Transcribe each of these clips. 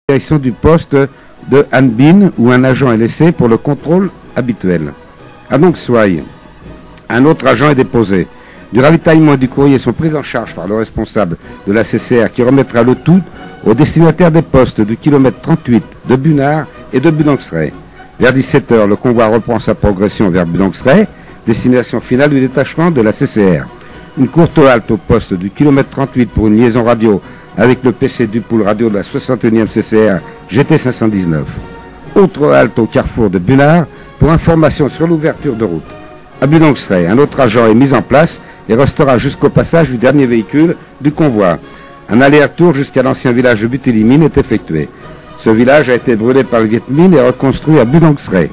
direction du poste de Han Bin où un agent est laissé pour le contrôle habituel. À Nong Xoai, un autre agent est déposé. Du ravitaillement et du courrier sont pris en charge par le responsable de la CCR qui remettra le tout aux destinataires des postes du kilomètre 38 de Bunar et de Budang Srey. Vers 17h, le convoi reprend sa progression vers Budang Srey, destination finale du détachement de la CCR. Une courte halte au poste du kilomètre 38 pour une liaison radio avec le PC du pool radio de la 61e CCR GT 519. Autre halte au carrefour de Bunar pour information sur l'ouverture de route. À Budang Srey, un autre agent est mis en place et restera jusqu'au passage du dernier véhicule du convoi. Un aller-retour jusqu'à l'ancien village de Butilimine est effectué. Ce village a été brûlé par le Viet Minh et reconstruit à Budang Srey.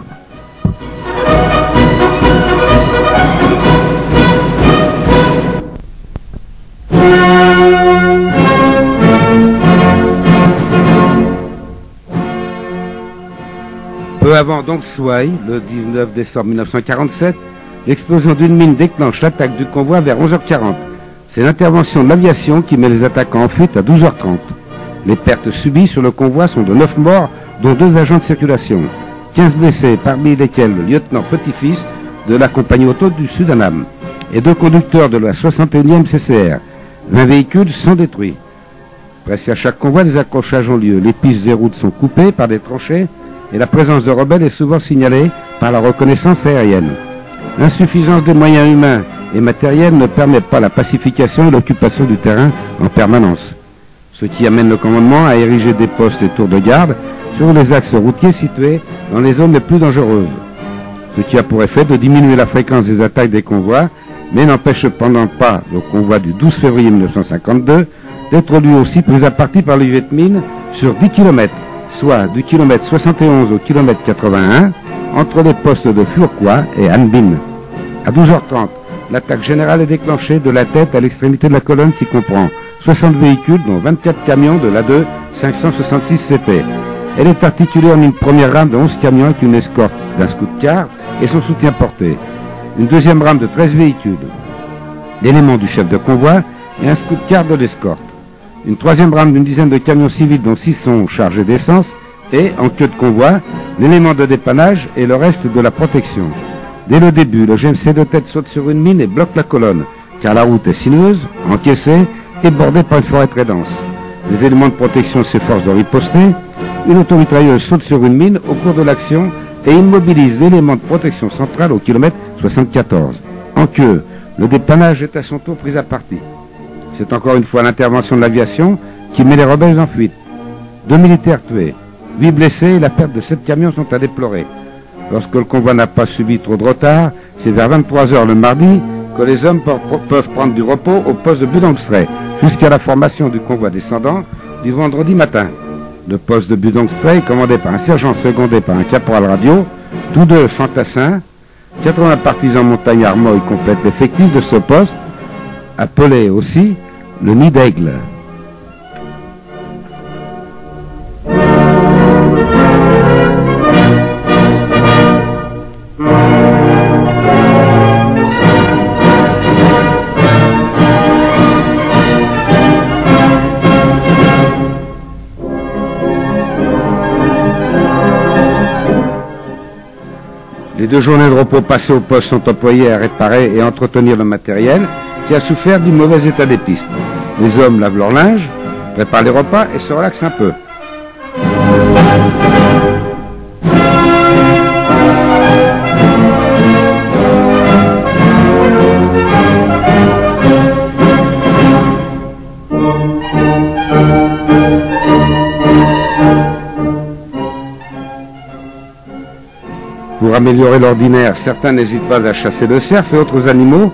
Peu avant Nong Xoai, le 19 décembre 1947, l'explosion d'une mine déclenche l'attaque du convoi vers 11h40. C'est l'intervention de l'aviation qui met les attaquants en fuite à 12h30. Les pertes subies sur le convoi sont de 9 morts, dont 2 agents de circulation. 15 blessés, parmi lesquels le lieutenant petit-fils de la compagnie auto du Sud-Annam et 2 conducteurs de la 61e CCR. 20 véhicules sont détruits. Presque à chaque convoi, des accrochages ont lieu. Les pistes et routes sont coupées par des tranchées et la présence de rebelles est souvent signalée par la reconnaissance aérienne. L'insuffisance des moyens humains et matériels ne permet pas la pacification et l'occupation du terrain en permanence, ce qui amène le commandement à ériger des postes et tours de garde sur les axes routiers situés dans les zones les plus dangereuses, ce qui a pour effet de diminuer la fréquence des attaques des convois, mais n'empêche cependant pas le convoi du 12 février 1952 d'être lui aussi pris à partie par le Viet Minh sur 10 km, soit du kilomètre 71 au kilomètre 81, entre les postes de Phuoc Khoa et Han Bin. À 12h30, l'attaque générale est déclenchée de la tête à l'extrémité de la colonne qui comprend 60 véhicules, dont 24 camions de l'A2 566 CP. Elle est articulée en une première rame de 11 camions avec une escorte d'un scout-car et son soutien porté. Une deuxième rame de 13 véhicules, l'élément du chef de convoi et un scout-car de l'escorte. Une troisième rame d'une dizaine de camions civils dont 6 sont chargés d'essence et, en queue de convoi, l'élément de dépannage et le reste de la protection. Dès le début, le GMC de tête saute sur une mine et bloque la colonne, car la route est sinueuse, encaissée et bordée par une forêt très dense. Les éléments de protection s'efforcent de riposter. Une automitrailleuse saute sur une mine au cours de l'action et immobilise l'élément de protection central au kilomètre 74. En queue, le dépannage est à son tour pris à partie. C'est encore une fois l'intervention de l'aviation qui met les rebelles en fuite. 2 militaires tués, 8 blessés et la perte de 7 camions sont à déplorer. Lorsque le convoi n'a pas subi trop de retard, c'est vers 23h le mardi que les hommes peuvent prendre du repos au poste de Budang Srey, jusqu'à la formation du convoi descendant du vendredi matin. Le poste de Budang Srey est commandé par un sergent secondé par un caporal radio, tous deux fantassins. 80 partisans montagnards Moy complètent l'effectif de ce poste, appelé aussi le Nid d'Aigle. Les 2 journées de repos passées au poste sont employées à réparer et entretenir le matériel qui a souffert du mauvais état des pistes. Les hommes lavent leur linge, préparent les repas et se relaxent un peu. Pour améliorer l'ordinaire, certains n'hésitent pas à chasser le cerf et autres animaux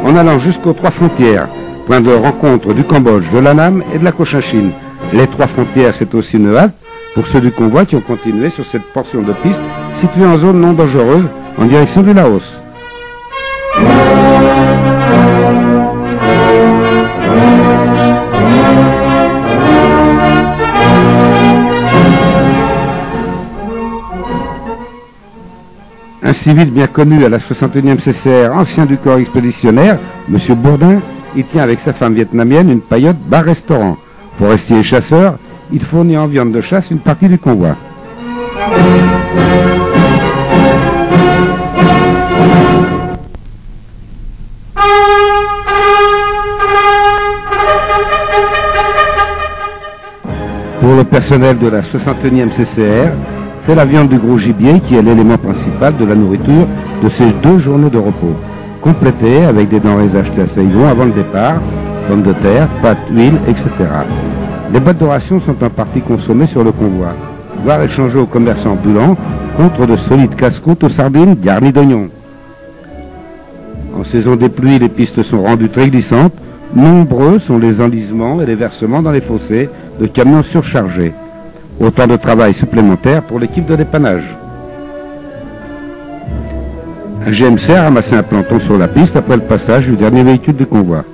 en allant jusqu'aux 3 frontières, point de rencontre du Cambodge, de l'Annam et de la Cochinchine. Les 3 frontières, c'est aussi une halte pour ceux du convoi qui ont continué sur cette portion de piste située en zone non dangereuse en direction du Laos. Un civil bien connu à la 61e CCR, ancien du corps expéditionnaire, M. Bourdin, il tient avec sa femme vietnamienne une paillote bar-restaurant. Forestier et chasseur, il fournit en viande de chasse une partie du convoi. Pour le personnel de la 61e CCR, c'est la viande du gros gibier qui est l'élément principal de la nourriture de ces 2 journées de repos, complétée avec des denrées achetées à Saigon avant le départ, pommes de terre, pâtes, huile, etc. Les boîtes de rations sont en partie consommées sur le convoi, voire échangées aux commerçants ambulants contre de solides casse-croûtes aux sardines garnies d'oignons. En saison des pluies, les pistes sont rendues très glissantes. Nombreux sont les enlisements et les versements dans les fossés de camions surchargés. Autant de travail supplémentaire pour l'équipe de dépannage. Un GMC a ramassé un planton sur la piste après le passage du dernier véhicule du convoi.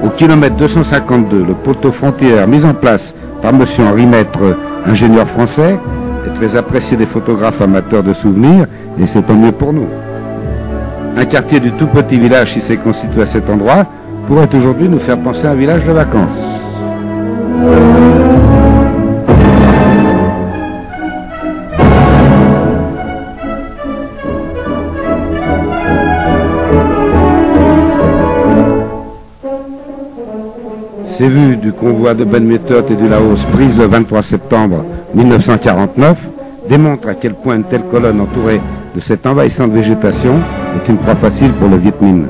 Au kilomètre 252, le poteau frontière mis en place par M. Henri Maître, ingénieur français, est très apprécié des photographes amateurs de souvenirs, et c'est tant mieux pour nous. Un quartier du tout petit village qui s'est constitué à cet endroit pourrait aujourd'hui nous faire penser à un village de vacances. Ces vues du convoi de Ben Méthode et du Laos prises le 23 septembre 1949 démontrent à quel point une telle colonne entourée de cette envahissante végétation est une proie facile pour le Viet Minh.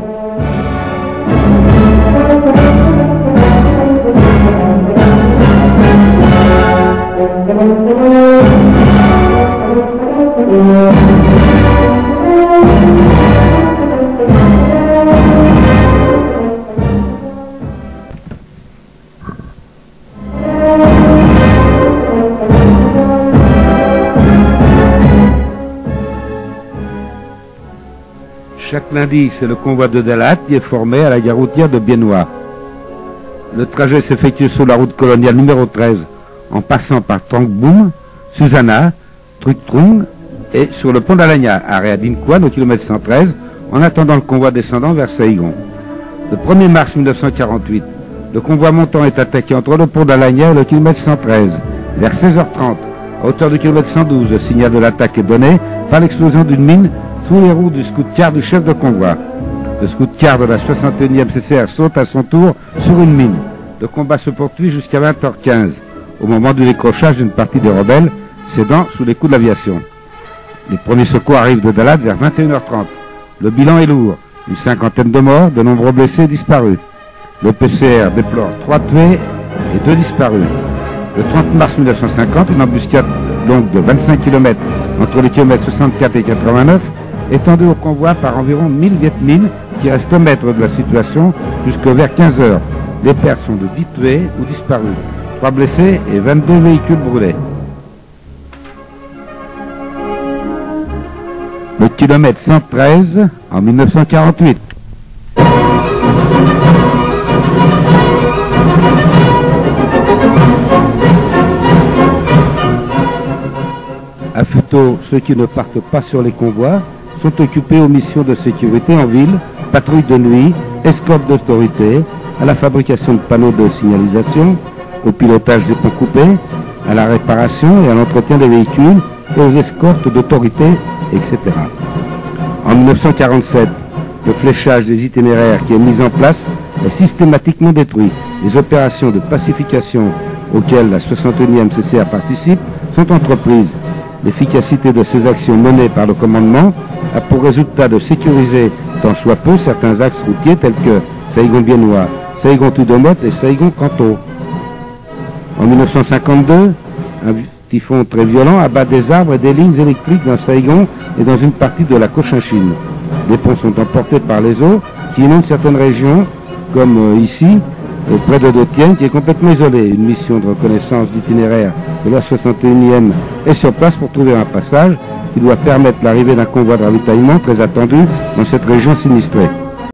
Chaque lundi, c'est le convoi de Dalat qui est formé à la gare routière de Bien Hoa. Le trajet s'effectue sur la route coloniale numéro 13, en passant par Trang Boom, Susanna, Truc Trung et sur le pont d'Alagna, arrêt à Din Quan au kilomètre 113, en attendant le convoi descendant vers Saigon. Le 1er mars 1948, le convoi montant est attaqué entre le pont d'Alagna et le kilomètre 113. Vers 16h30, à hauteur du kilomètre 112, le signal de l'attaque est donné par l'explosion d'une mine sous les roues du scout-car du chef de convoi. Le scout-car de la 61e CCR saute à son tour sur une mine. Le combat se poursuit jusqu'à 20h15, au moment du décrochage d'une partie des rebelles cédant sous les coups de l'aviation. Les premiers secours arrivent de Dalat vers 21h30. Le bilan est lourd, une 50aine de morts, de nombreux blessés et disparus. Le PCR déplore 3 tués et 2 disparus. Le 30 mars 1950, une embuscade longue de 25 km entre les kilomètres 64 et 89 étendue au convoi par environ 1000 Viet Minh qui restent maîtres de la situation jusqu'à vers 15 h. Les pertes sont de 10 tués ou disparus, 3 blessés et 22 véhicules brûlés. Le kilomètre 113 en 1948. À Phuto, ceux qui ne partent pas sur les convois sont occupés aux missions de sécurité en ville, patrouille de nuit, escorte d'autorité, à la fabrication de panneaux de signalisation, au pilotage des ponts coupés, à la réparation et à l'entretien des véhicules et aux escortes d'autorité, etc. En 1947, le fléchage des itinéraires qui est mis en place est systématiquement détruit. Les opérations de pacification auxquelles la 61e CCR participe sont entreprises. L'efficacité de ces actions menées par le commandement a pour résultat de sécuriser tant soit peu certains axes routiers tels que Saigon-Bien Hoa, Saigon-Tudomot et Saigon-Kanto. En 1952, un typhon très violent abat des arbres et des lignes électriques dans Saigon et dans une partie de la Cochinchine. Les ponts sont emportés par les eaux qui inondent certaines régions, comme ici, près de Do Thien, qui est complètement isolé. Une mission de reconnaissance d'itinéraire de la 61e est sur place pour trouver un passage qui doit permettre l'arrivée d'un convoi de ravitaillement très attendu dans cette région sinistrée.